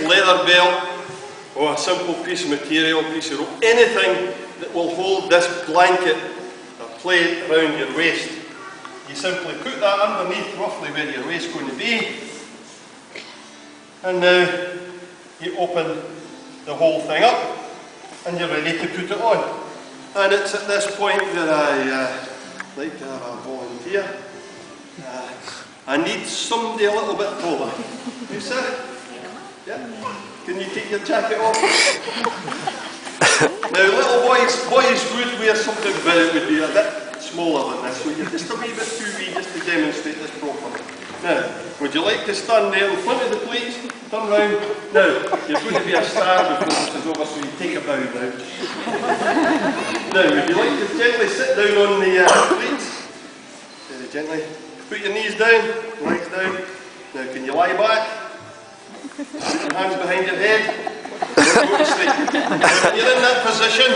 leather belt, or a simple piece of material, piece of rope, anything that will hold this blanket or plate around your waist. You simply put that underneath roughly where your waist is going to be, and now you open the whole thing up and you're ready to put it on. And it's at this point that I like to have a volunteer. I need somebody a little bit taller. You sir? Yeah? Can you take your jacket off? Now little boys would wear something but it would be a bit smaller than this, so you're just a wee bit too wee just to demonstrate this properly. Now, would you like to stand there in front of the plates, turn round? Now, you're going to be a star before this is over, so you take a bow now. Now, would you like to gently sit down on the plates? Very gently. Put your knees down, legs down. Now, can you lie back? Put your hands behind your head. Don't go to sleep. When you're in that position,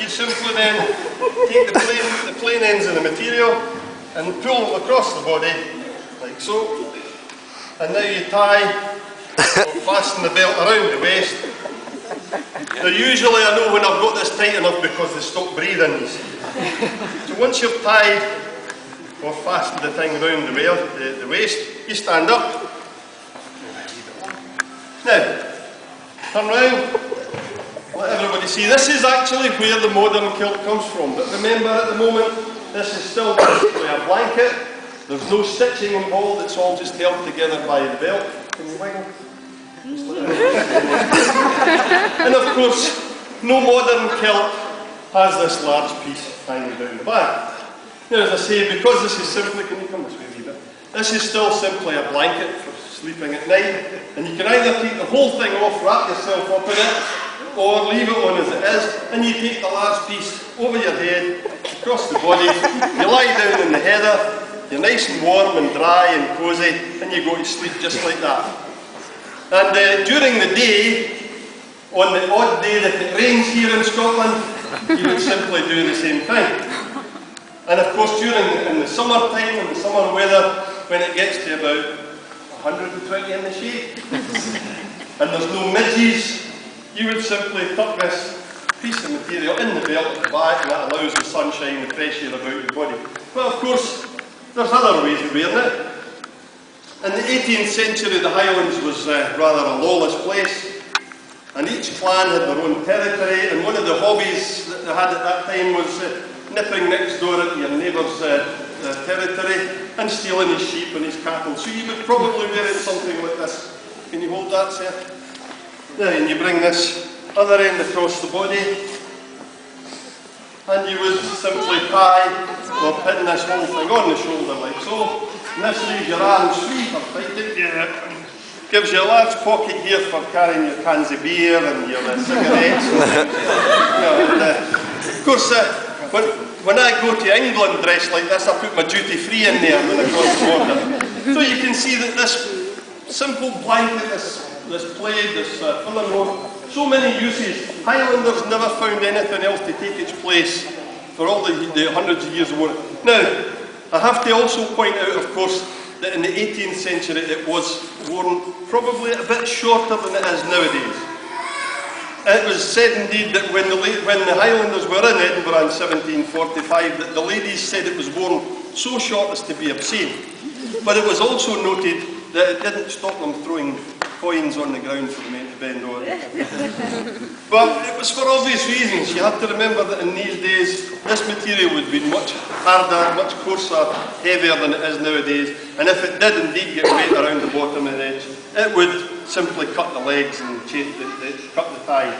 you simply then take the plain ends of the material and pull them across the body, like so. And now you tie or fasten the belt around the waist. Now usually I know when I've got this tight enough because they stop breathing, you see. So once you've tied or fastened the thing around the waist, you stand up. Now, turn round. Let everybody see. This is actually where the modern kilt comes from. But remember, at the moment, this is still basically a blanket. There's no stitching involved. It's all just held together by the belt. Can you wiggle? And of course, no modern kilt has this large piece hanging down the back. Now, as I say, because this is simply, can you come this way a wee bit? This is still simply a blanket for sleeping at night. And you can either take the whole thing off, wrap yourself up in it, or leave it on as it is, and you take the last piece over your head, across the body, you lie down in the heather, you're nice and warm and dry and cosy, and you go to sleep just like that. And during the day, on the odd day that it rains here in Scotland, you would simply do the same thing. And of course in the summer time, in the summer weather, when it gets to about 120 in the shade, and there's no midges, you would simply tuck this piece of material in the belt at the back, and that allows the sunshine, the fresh air about your body. But of course, there's other ways of wearing it. In the 18th century, the Highlands was rather a lawless place, and each clan had their own territory, and one of the hobbies that they had at that time was nipping next door at your neighbour's territory and stealing his sheep and his cattle. So you would probably wear it something like this. Can you hold that, sir? Then you bring this other end across the body, and you would simply tie or pin this whole thing on the shoulder like so. And this leaves your arms free for fighting. Gives you a large pocket here for carrying your cans of beer and your cigarettes. Of course, when I go to England dressed like this, I put my duty free in there when I cross the border. So you can see that this simple blanket, this plaid, this filling rope, so many uses. Highlanders never found anything else to take its place for all the hundreds of years of war. Now, I have to also point out, of course, that in the 18th century it was worn probably a bit shorter than it is nowadays. It was said indeed that when the Highlanders were in Edinburgh in 1745, that the ladies said it was worn so short as to be obscene. But it was also noted that it didn't stop them throwing coins on the ground for the men to bend over. But it was for obvious reasons. You have to remember that in these days, this material would be much harder, much coarser, heavier than it is nowadays. And if it did indeed get weight around the bottom of the edge, it would simply cut the legs and cut the thigh.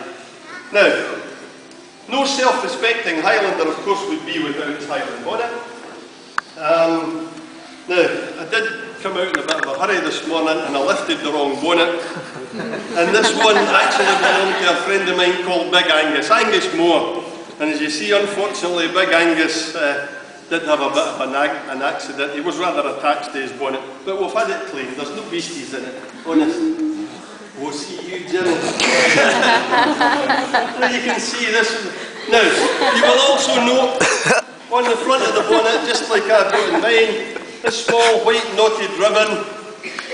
Now, no self-respecting Highlander, of course, would be without his Highland bonnet. Now, I did come out in a bit of a hurry this morning and I lifted the wrong bonnet. And this one actually belonged to a friend of mine called Big Angus Moore. And as you see, unfortunately, Big Angus did have a bit of an accident. He was rather attached to his bonnet, but we've had it cleaned. There's no beasties in it, honest. Oh, see you, Jim. Now you can see this. Now, you will also note on the front of the bonnet, just like I've got in mine, this small white knotted ribbon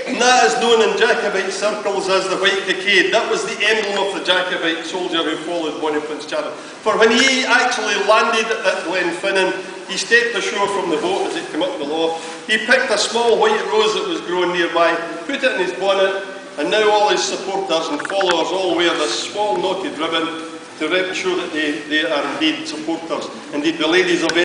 And that is known in Jacobite circles as the white cockade. That was the emblem of the Jacobite soldier who followed Bonnie Prince Charlie. For when he actually landed at Glenfinnan, he stepped ashore from the boat as it came up the loch. He picked a small white rose that was growing nearby, put it in his bonnet, and now all his supporters and followers all wear this small knotted ribbon to show that they are indeed supporters. Indeed, the ladies of